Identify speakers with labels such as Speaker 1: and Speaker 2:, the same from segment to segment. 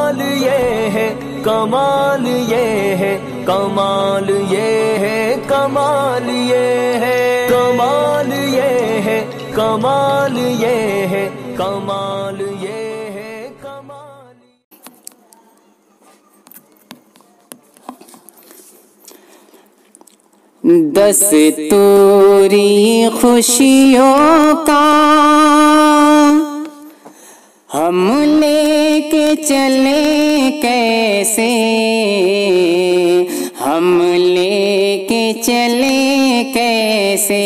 Speaker 1: कमाल ये है, कमाल ये है, कमाल ये है, कमाल ये है, कमाल ये है, कमाल ये है, कमाल ये है, कमाल।
Speaker 2: दस्तूरी खुशियों का हम लेके चले कैसे, हम लेके चले कैसे।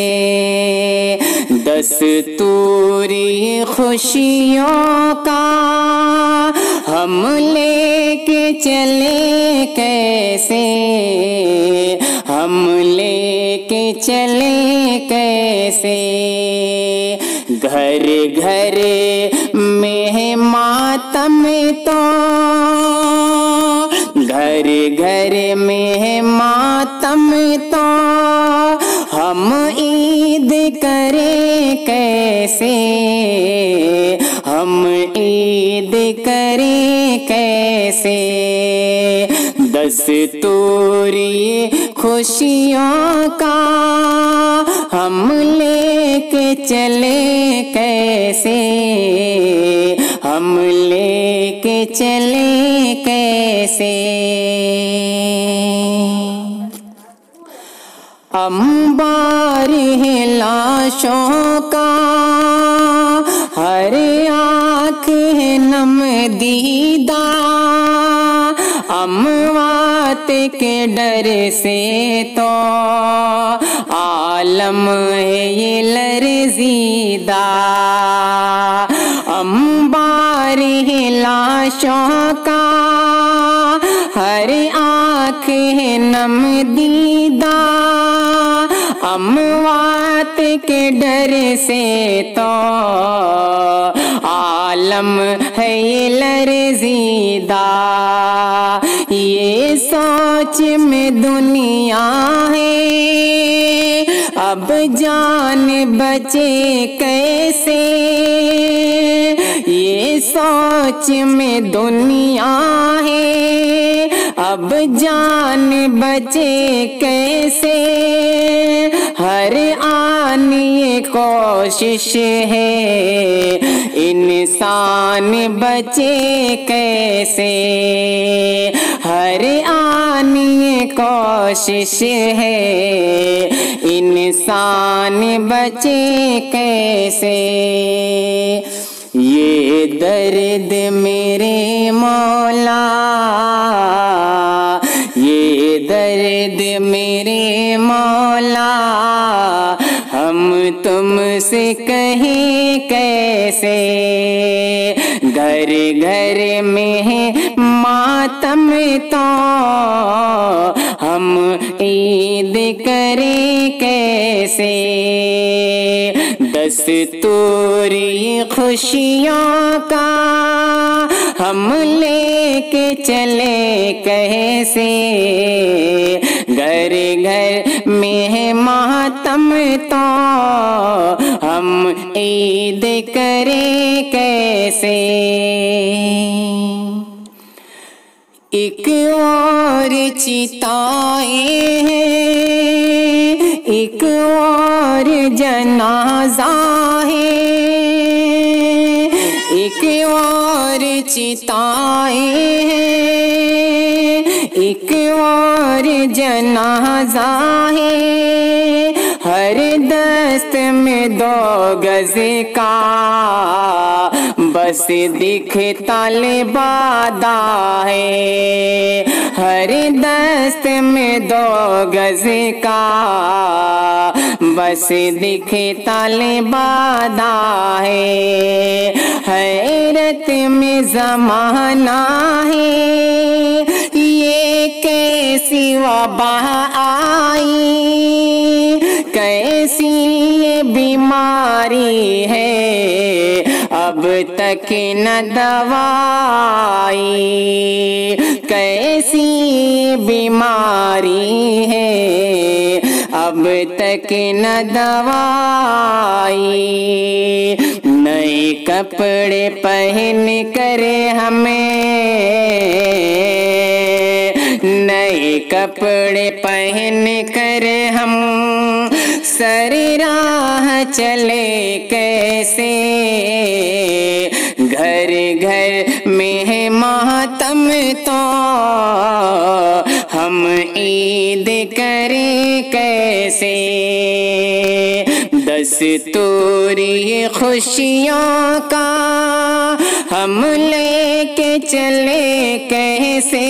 Speaker 2: दस्तूरी खुशियों का हम लेके चले कैसे, हम लेके चले कैसे। घर घर में मातम तो, घर घर में मातम तो हम ईद करें कैसे, हम ईद करें कैसे। दस्तूरी खुशियों का हम लेके चले कैसे, हम लेके चले कैसे। अंबार है लाशों का, हर आँख है नम दीदा। अमवात के डर से तो आलम है ये लरज़ीदा। अंबार है लाशों का, हर आँख है नम दीदा। अमवात के डर से तो आलम है ये लरज़ीदा। ये सोच में दुनिया है, अब जान बचे कैसे। ये सोच में दुनिया है, अब जान बचे कैसे। हर आन ये कोशिश है, इंसान बचे कैसे। हर आन ये कोशिश है, इंसान बचे कैसे। ये दर्द मेरे मौला, ये दर्द मेरे मौला, हम तुमसे कहें कैसे। घर घर में है मातम तो हम ईद करें कैसे। दस्तूरी खुशियों का हम लेके चले कैसे। घर घर में है मातम तो हम ईद करें कैसे। एक और चिताएं हैं, एक और जनाजा है। एक और चिताएं हैं, एक और जनाजा है। हर दस्त में 2 गज का बस दिखता लिबादा है। हर दस्त में 2 गज का बस दिखता लिबादा है। हैरत में ज़माना है, ये कैसी वबा आई, कैसी ये बीमारी है, अब तक न दवाई। कैसी बीमारी है, अब तक न दवाई। नए कपड़े पहन कर हमें कपड़े पहन कर हम सर राह चले कैसे, घर घर में है मातम तो हम ईद करें कैसे। दस्तूरी खुशियों का हम लेके चले कैसे,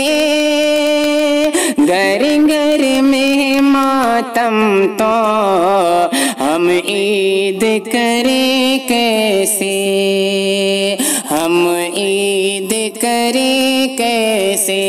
Speaker 2: घर घर में मातम तो हम ईद करें कैसे, हम ईद करें कैसे।